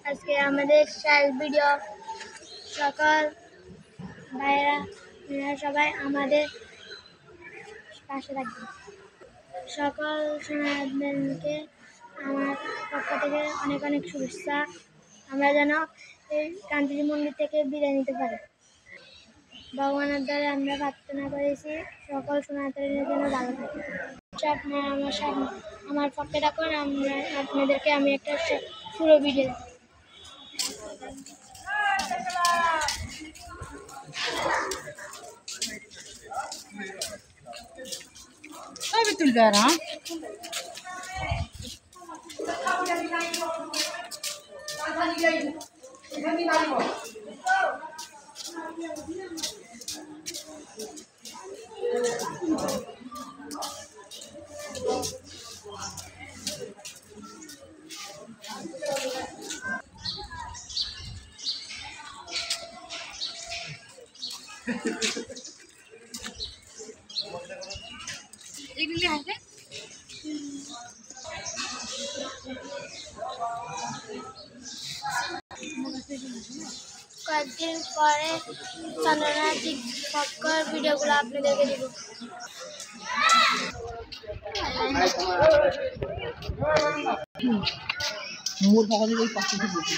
আজকে আমাদের ভিডিও সকল ভাইয়েরা সবাই আমাদের পাশে থাকবে। সকল সোনাদেরকে আমার পক্ষ থেকে অনেক অনেক শুভেচ্ছা। আমরা যেন এই কান্তিজি মন্দির থেকে বিদায় নিতে পারি। ভগবানের দ্বারা আমরা প্রার্থনা করেছি সকল সনাতনীদের জন্য ভালো থাকে। আমার পক্ষে রাখুন, আমরা আপনাদেরকে আমি একটা পুরো ভিডিও তুলবে আর এগুলি আছে কয়েকদিন পরে চন্দ্রনাথ পক্ষর ভিডিওগুলো আপনাদেরকে দিব। মোর ভগবানের ওই পাশে বসে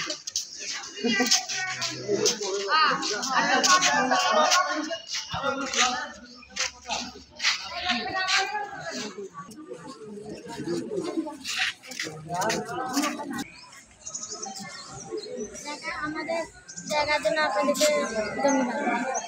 আমাদের দেখার জন্য আপনাদেরকে ধন্যবাদ।